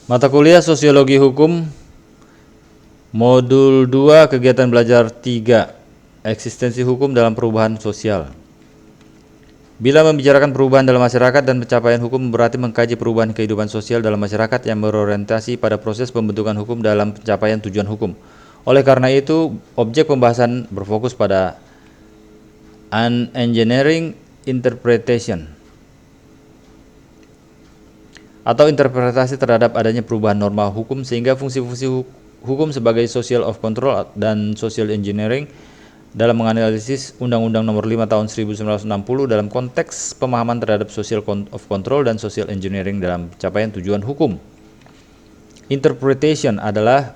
Mata kuliah Sosiologi Hukum Modul 2 Kegiatan Belajar 3 Eksistensi Hukum dalam Perubahan Sosial. Bila membicarakan perubahan dalam masyarakat dan pencapaian hukum berarti mengkaji perubahan kehidupan sosial dalam masyarakat yang berorientasi pada proses pembentukan hukum dalam pencapaian tujuan hukum. Oleh karena itu, objek pembahasan berfokus pada an engineering interpretation atau interpretasi terhadap adanya perubahan norma hukum sehingga fungsi-fungsi hukum sebagai social of control dan social engineering dalam menganalisis Undang-Undang Nomor 5 Tahun 1960 dalam konteks pemahaman terhadap social of control dan social engineering dalam pencapaian tujuan hukum. Interpretation adalah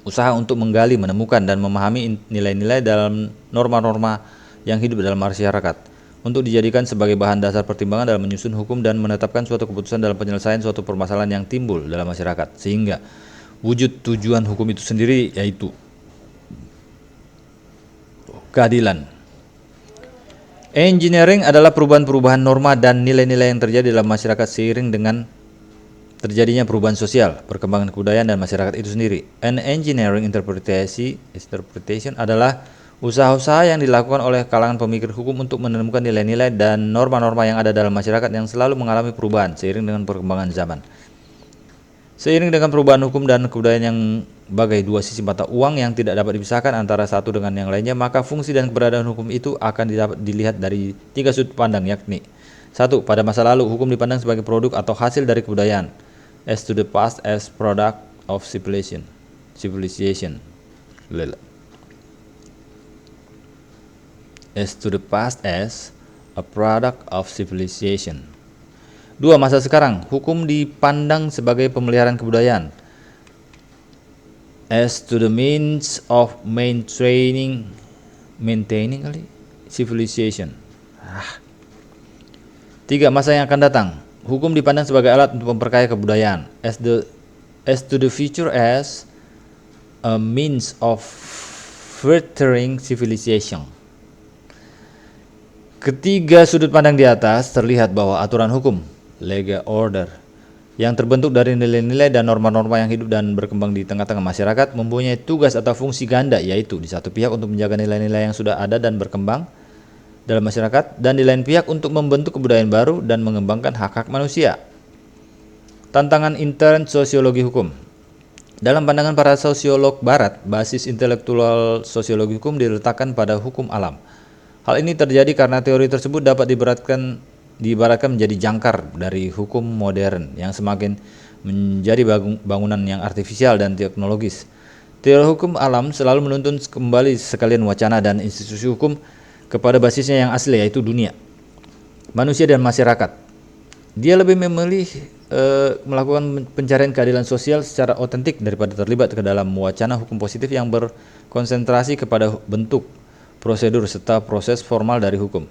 usaha untuk menggali, menemukan, dan memahami nilai-nilai dalam norma-norma yang hidup dalam masyarakat untuk dijadikan sebagai bahan dasar pertimbangan dalam menyusun hukum dan menetapkan suatu keputusan dalam penyelesaian suatu permasalahan yang timbul dalam masyarakat, sehingga wujud tujuan hukum itu sendiri yaitu keadilan. Engineering adalah perubahan-perubahan norma dan nilai-nilai yang terjadi dalam masyarakat seiring dengan terjadinya perubahan sosial, perkembangan kebudayaan dan masyarakat itu sendiri. An engineering interpretation adalah usaha-usaha yang dilakukan oleh kalangan pemikir hukum untuk menemukan nilai-nilai dan norma-norma yang ada dalam masyarakat yang selalu mengalami perubahan seiring dengan perkembangan zaman. Seiring dengan perubahan hukum dan kebudayaan yang bagai dua sisi mata uang yang tidak dapat dipisahkan antara satu dengan yang lainnya, maka fungsi dan keberadaan hukum itu akan dilihat dari tiga sudut pandang, yakni 1. Pada masa lalu, hukum dipandang sebagai produk atau hasil dari kebudayaan, as to the past as product of civilization. As to the past as a product of civilization. 2. Masa sekarang, hukum dipandang sebagai pemeliharaan kebudayaan, as to the means of maintaining civilization. 3. Masa yang akan datang, hukum dipandang sebagai alat untuk memperkaya kebudayaan, as to the future as a means of furthering civilization. Ketiga sudut pandang di atas terlihat bahwa aturan hukum, legal order, yang terbentuk dari nilai-nilai dan norma-norma yang hidup dan berkembang di tengah-tengah masyarakat mempunyai tugas atau fungsi ganda, yaitu di satu pihak untuk menjaga nilai-nilai yang sudah ada dan berkembang dalam masyarakat, dan di lain pihak untuk membentuk kebudayaan baru dan mengembangkan hak-hak manusia. Tantangan intern sosiologi hukum. Dalam pandangan para sosiolog barat, basis intelektual sosiologi hukum diletakkan pada hukum alam. Hal ini terjadi karena teori tersebut dapat diibaratkan menjadi jangkar dari hukum modern yang semakin menjadi bangunan yang artifisial dan teknologis. Teori hukum alam selalu menuntun kembali sekalian wacana dan institusi hukum kepada basisnya yang asli, yaitu dunia, manusia dan masyarakat. Dia lebih memilih melakukan pencarian keadilan sosial secara otentik daripada terlibat ke dalam wacana hukum positif yang berkonsentrasi kepada bentuk, prosedur, serta proses formal dari hukum.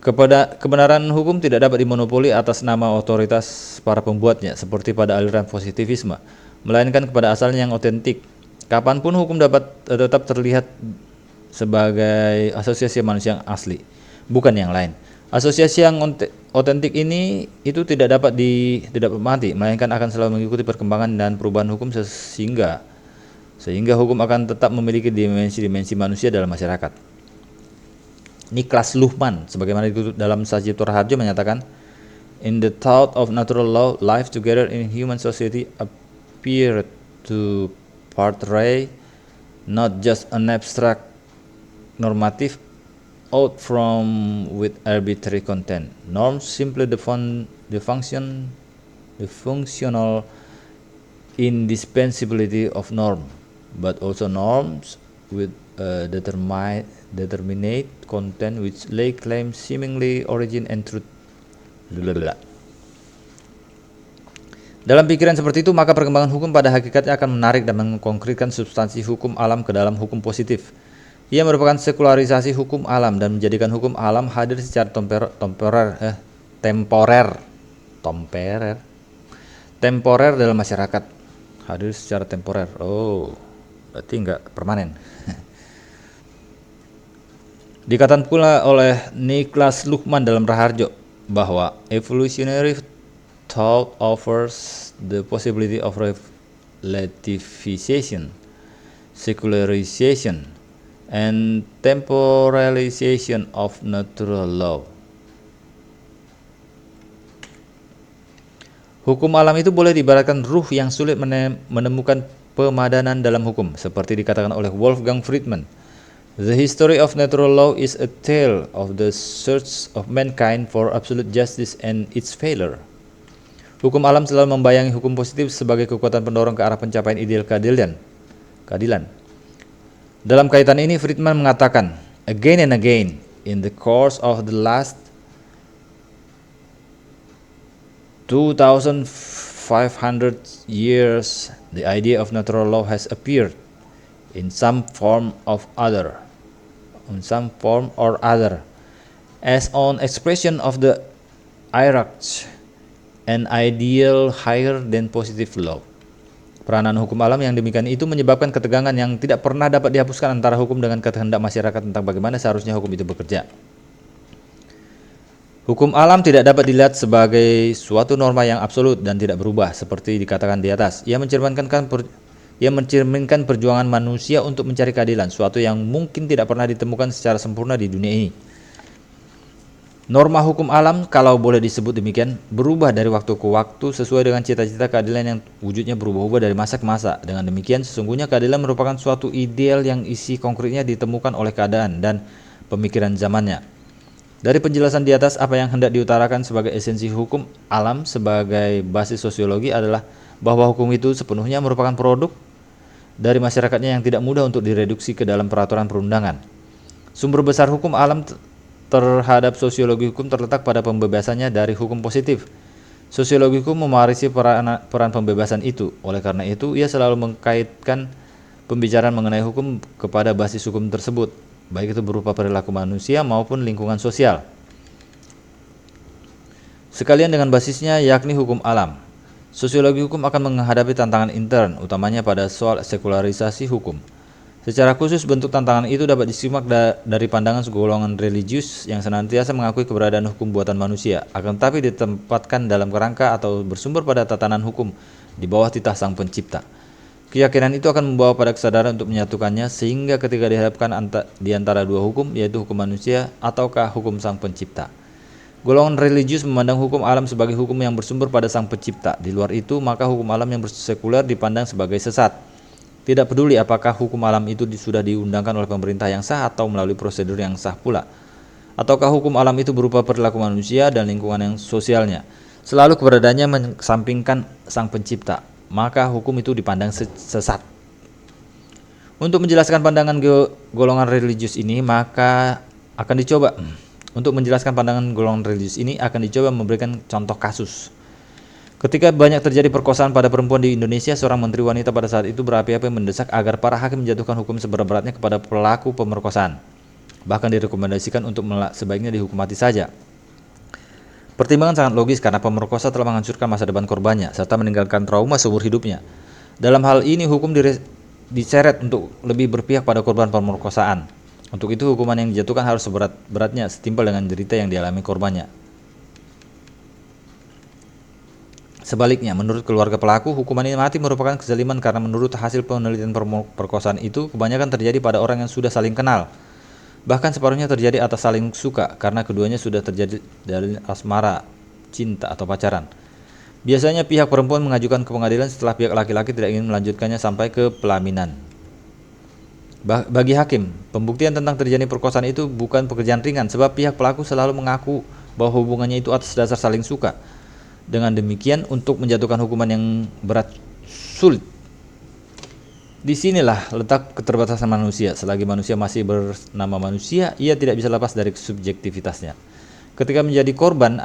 Kebenaran hukum tidak dapat dimonopoli atas nama otoritas para pembuatnya, seperti pada aliran positivisme, melainkan kepada asalnya yang otentik. Kapanpun hukum dapat tetap terlihat sebagai asosiasi manusia yang asli, bukan yang lain. Asosiasi yang otentik ini itu tidak dapat mati, melainkan akan selalu mengikuti perkembangan dan perubahan hukum sehingga hukum akan tetap memiliki dimensi-dimensi manusia dalam masyarakat. Niklas Luhmann, sebagaimana dikutip dalam Sajipto Raharjo, menyatakan, in the thought of natural law, life together in human society appeared to portray not just an abstract normative out from with arbitrary content. Norms simply the functional indispensability of norm, but also norms with determinate content which lay claim seemingly origin and truth. Dalam pikiran seperti itu, maka perkembangan hukum pada hakikatnya akan menarik dan mengkonkretkan substansi hukum alam ke dalam hukum positif. Ia merupakan sekularisasi hukum alam dan menjadikan hukum alam hadir secara temporer dalam masyarakat. Hadir secara temporer. Oh, berarti enggak permanen. Dikatakan pula oleh Niklas Luhmann dalam Raharjo bahwa evolutionary thought offers the possibility of relativization, secularization, and temporalization of natural law. Hukum alam itu boleh diibaratkan ruh yang sulit menemukan pemadanan dalam hukum, seperti dikatakan oleh Wolfgang Friedman. The history of natural law is a tale of the search of mankind for absolute justice and its failure. Hukum alam selalu membayangi hukum positif sebagai kekuatan pendorong ke arah pencapaian ideal keadilan. Dalam kaitan ini, Friedman mengatakan, again and again, in the course of the last 2,500 years, the idea of natural law has appeared in some form or other, as an expression of the hierarchy, an ideal higher than positive law. Peranan hukum alam yang demikian itu menyebabkan ketegangan yang tidak pernah dapat dihapuskan antara hukum dengan kehendak masyarakat tentang bagaimana seharusnya hukum itu bekerja. Hukum alam tidak dapat dilihat sebagai suatu norma yang absolut dan tidak berubah seperti dikatakan di atas. Ia mencerminkan perjuangan manusia untuk mencari keadilan, suatu yang mungkin tidak pernah ditemukan secara sempurna di dunia ini. Norma hukum alam, kalau boleh disebut demikian, berubah dari waktu ke waktu sesuai dengan cita-cita keadilan yang wujudnya berubah-ubah dari masa ke masa. Dengan demikian, sesungguhnya keadilan merupakan suatu ideal yang isi konkretnya ditemukan oleh keadaan dan pemikiran zamannya. Dari penjelasan di atas, apa yang hendak diutarakan sebagai esensi hukum alam sebagai basis sosiologi adalah bahwa hukum itu sepenuhnya merupakan produk dari masyarakatnya yang tidak mudah untuk direduksi ke dalam peraturan perundangan. Sumber besar hukum alam terhadap sosiologi hukum terletak pada pembebasannya dari hukum positif. Sosiologi hukum mewarisi peran pembebasan itu. Oleh karena itu, ia selalu mengkaitkan pembicaraan mengenai hukum kepada basis hukum tersebut, baik itu berupa perilaku manusia maupun lingkungan sosial. Sekalian dengan basisnya yakni hukum alam. Sosiologi hukum akan menghadapi tantangan intern, utamanya pada soal sekularisasi hukum. Secara khusus, bentuk tantangan itu dapat disimak dari pandangan golongan religius yang senantiasa mengakui keberadaan hukum buatan manusia, akan tetapi ditempatkan dalam kerangka atau bersumber pada tatanan hukum di bawah titah Sang Pencipta. Keyakinan itu akan membawa pada kesadaran untuk menyatukannya, sehingga ketika dihadapkan di antara dua hukum, yaitu hukum manusia ataukah hukum Sang Pencipta. Golongan religius memandang hukum alam sebagai hukum yang bersumber pada Sang Pencipta. Di luar itu, maka hukum alam yang bersekuler dipandang sebagai sesat. Tidak peduli apakah hukum alam itu sudah diundangkan oleh pemerintah yang sah atau melalui prosedur yang sah pula, ataukah hukum alam itu berupa perilaku manusia dan lingkungan yang sosialnya. Selalu keberadaannya mengesampingkan Sang Pencipta, maka hukum itu dipandang sesat. Untuk menjelaskan pandangan golongan religius ini, akan dicoba memberikan contoh kasus. Ketika banyak terjadi perkosaan pada perempuan di Indonesia, seorang menteri wanita pada saat itu berapi-api mendesak agar para hakim menjatuhkan hukum seberat-beratnya kepada pelaku pemerkosaan. Bahkan direkomendasikan untuk sebaiknya dihukum mati saja. Pertimbangan sangat logis karena pemerkosa telah menghancurkan masa depan korbannya serta meninggalkan trauma seumur hidupnya. Dalam hal ini hukum diseret untuk lebih berpihak pada korban pemerkosaan. Untuk itu hukuman yang dijatuhkan harus seberat-beratnya setimpal dengan derita yang dialami korbannya. Sebaliknya, menurut keluarga pelaku, hukuman ini mati merupakan kezaliman karena menurut hasil penelitian perkosaan itu kebanyakan terjadi pada orang yang sudah saling kenal. Bahkan separuhnya terjadi atas saling suka karena keduanya sudah terjadi dari asmara, cinta atau pacaran. Biasanya pihak perempuan mengajukan ke pengadilan setelah pihak laki-laki tidak ingin melanjutkannya sampai ke pelaminan. Bagi hakim, pembuktian tentang terjadi perkosaan itu bukan pekerjaan ringan sebab pihak pelaku selalu mengaku bahwa hubungannya itu atas dasar saling suka. Dengan demikian, untuk menjatuhkan hukuman yang berat sulit. Disinilah letak keterbatasan manusia. Selagi manusia masih bernama manusia, ia tidak bisa lepas dari subjektivitasnya. Ketika menjadi korban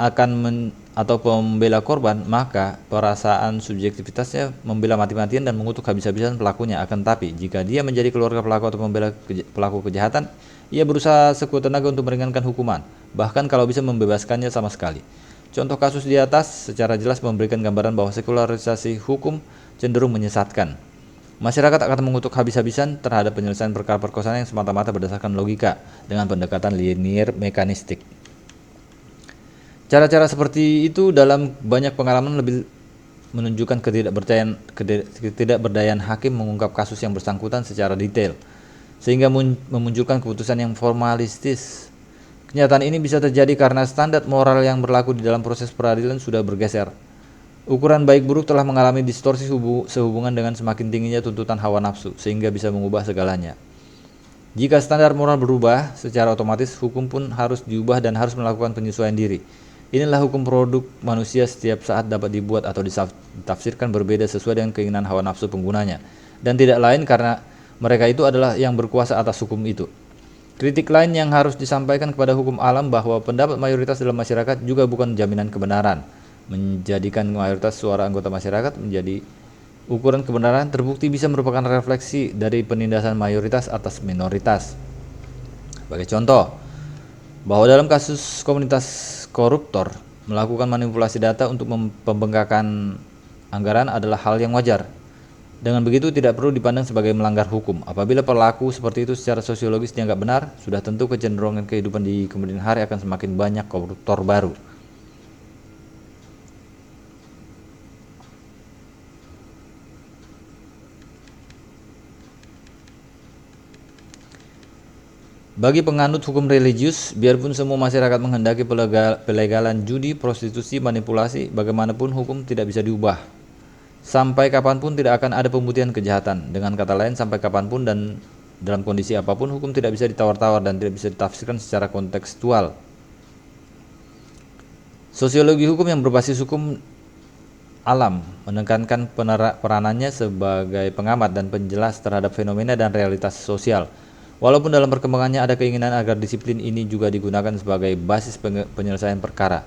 atau pembela korban, maka perasaan subjektivitasnya membela mati-matian dan mengutuk habis-habisan pelakunya. Akan tapi, jika dia menjadi keluarga pelaku atau membela pelaku kejahatan, ia berusaha sekuat tenaga untuk meringankan hukuman, bahkan kalau bisa membebaskannya sama sekali. Contoh kasus di atas secara jelas memberikan gambaran bahwa sekularisasi hukum cenderung menyesatkan. Masyarakat akan mengutuk habis-habisan terhadap penyelesaian perkara perkosaan yang semata-mata berdasarkan logika dengan pendekatan linear mekanistik. Cara-cara seperti itu dalam banyak pengalaman lebih menunjukkan ketidakberdayaan hakim mengungkap kasus yang bersangkutan secara detail, sehingga memunculkan keputusan yang formalistis. Kenyataan ini bisa terjadi karena standar moral yang berlaku di dalam proses peradilan sudah bergeser. Ukuran baik buruk telah mengalami distorsi sehubungan dengan semakin tingginya tuntutan hawa nafsu, sehingga bisa mengubah segalanya. Jika standar moral berubah, secara otomatis hukum pun harus diubah dan harus melakukan penyesuaian diri. Inilah hukum produk manusia setiap saat dapat dibuat atau ditafsirkan berbeda sesuai dengan keinginan hawa nafsu penggunanya, dan tidak lain karena mereka itu adalah yang berkuasa atas hukum itu. Kritik lain yang harus disampaikan kepada hukum alam bahwa pendapat mayoritas dalam masyarakat juga bukan jaminan kebenaran. Menjadikan mayoritas suara anggota masyarakat menjadi ukuran kebenaran terbukti bisa merupakan refleksi dari penindasan mayoritas atas minoritas. Sebagai contoh, bahwa dalam kasus komunitas koruptor melakukan manipulasi data untuk pembengkakan anggaran adalah hal yang wajar. Dengan begitu tidak perlu dipandang sebagai melanggar hukum. Apabila pelaku seperti itu secara sosiologis dianggap benar, sudah tentu kecenderungan kehidupan di kemudian hari akan semakin banyak koruptor baru. Bagi penganut hukum religius, biarpun semua masyarakat menghendaki pelegalan judi, prostitusi, manipulasi, bagaimanapun hukum tidak bisa diubah. Sampai kapanpun tidak akan ada pembuktian kejahatan. Dengan kata lain, sampai kapanpun dan dalam kondisi apapun, hukum tidak bisa ditawar-tawar dan tidak bisa ditafsirkan secara kontekstual. Sosiologi hukum yang berbasis hukum alam menekankan peranannya sebagai pengamat dan penjelas terhadap fenomena dan realitas sosial. Walaupun dalam perkembangannya ada keinginan agar disiplin ini juga digunakan sebagai basis penyelesaian perkara.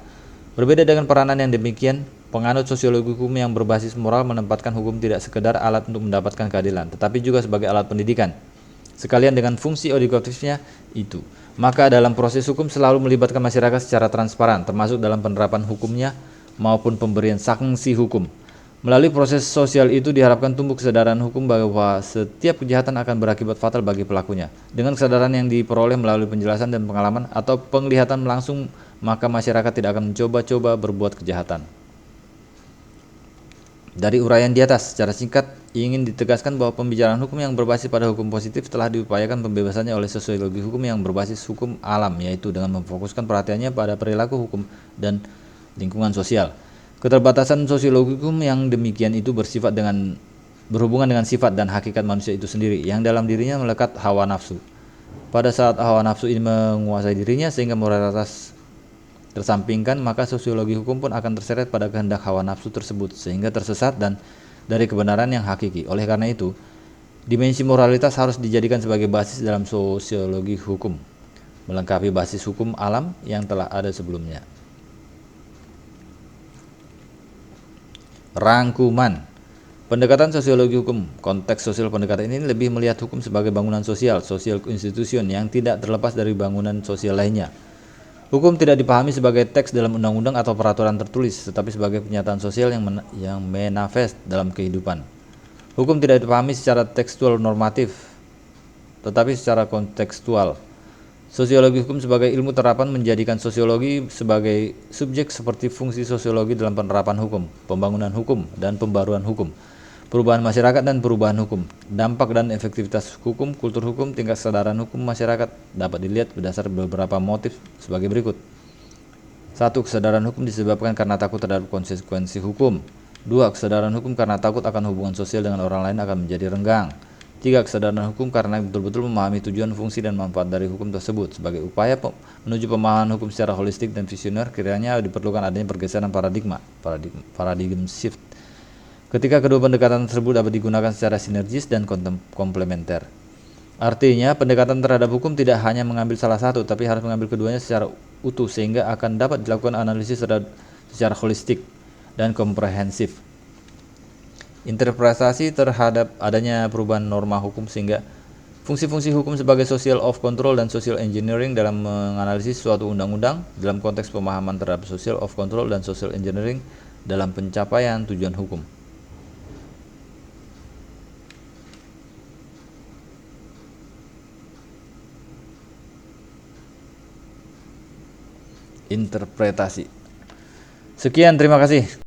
Berbeda dengan peranan yang demikian, penganut sosiologi hukum yang berbasis moral menempatkan hukum tidak sekedar alat untuk mendapatkan keadilan, tetapi juga sebagai alat pendidikan, sekalian dengan fungsi edukatifnya itu. Maka dalam proses hukum selalu melibatkan masyarakat secara transparan, termasuk dalam penerapan hukumnya maupun pemberian sanksi hukum. Melalui proses sosial itu diharapkan tumbuh kesadaran hukum bahwa setiap kejahatan akan berakibat fatal bagi pelakunya. Dengan kesadaran yang diperoleh melalui penjelasan dan pengalaman atau penglihatan langsung, maka masyarakat tidak akan mencoba-coba berbuat kejahatan. Dari uraian di atas, secara singkat ingin ditegaskan bahwa pembicaraan hukum yang berbasis pada hukum positif telah diupayakan pembebasannya oleh sosiologi hukum yang berbasis hukum alam, yaitu dengan memfokuskan perhatiannya pada perilaku hukum dan lingkungan sosial. Keterbatasan sosiologi hukum yang demikian itu berhubungan dengan sifat dan hakikat manusia itu sendiri, yang dalam dirinya melekat hawa nafsu. Pada saat hawa nafsu ini menguasai dirinya sehingga moralitas tersampingkan, maka sosiologi hukum pun akan terseret pada kehendak hawa nafsu tersebut sehingga tersesat dan dari kebenaran yang hakiki. Oleh karena itu, dimensi moralitas harus dijadikan sebagai basis dalam sosiologi hukum, melengkapi basis hukum alam yang telah ada sebelumnya. Rangkuman. Pendekatan sosiologi hukum. Konteks sosial pendekatan ini lebih melihat hukum sebagai bangunan sosial, social institution yang tidak terlepas dari bangunan sosial lainnya. Hukum tidak dipahami sebagai teks dalam undang-undang atau peraturan tertulis, tetapi sebagai kenyataan sosial yang manifest dalam kehidupan. Hukum tidak dipahami secara tekstual normatif, tetapi secara kontekstual. Sosiologi hukum sebagai ilmu terapan menjadikan sosiologi sebagai subjek seperti fungsi sosiologi dalam penerapan hukum, pembangunan hukum, dan pembaruan hukum, perubahan masyarakat dan perubahan hukum. Dampak dan efektivitas hukum, kultur hukum, tingkat kesadaran hukum masyarakat dapat dilihat berdasar beberapa motif sebagai berikut. 1. Kesadaran hukum disebabkan karena takut terhadap konsekuensi hukum. 2. Kesadaran hukum karena takut akan hubungan sosial dengan orang lain akan menjadi renggang. 3. Kesadaran hukum karena betul-betul memahami tujuan, fungsi, dan manfaat dari hukum tersebut. Sebagai upaya menuju pemahaman hukum secara holistik dan visioner, kiranya diperlukan adanya pergeseran paradigm shift. Ketika kedua pendekatan tersebut dapat digunakan secara sinergis dan komplementer. Artinya, pendekatan terhadap hukum tidak hanya mengambil salah satu, tapi harus mengambil keduanya secara utuh sehingga akan dapat dilakukan analisis secara holistik dan komprehensif. Interpretasi terhadap adanya perubahan norma hukum sehingga fungsi-fungsi hukum sebagai social of control dan social engineering dalam menganalisis suatu undang-undang dalam konteks pemahaman terhadap social of control dan social engineering dalam pencapaian tujuan hukum. Interpretasi. Sekian, terima kasih.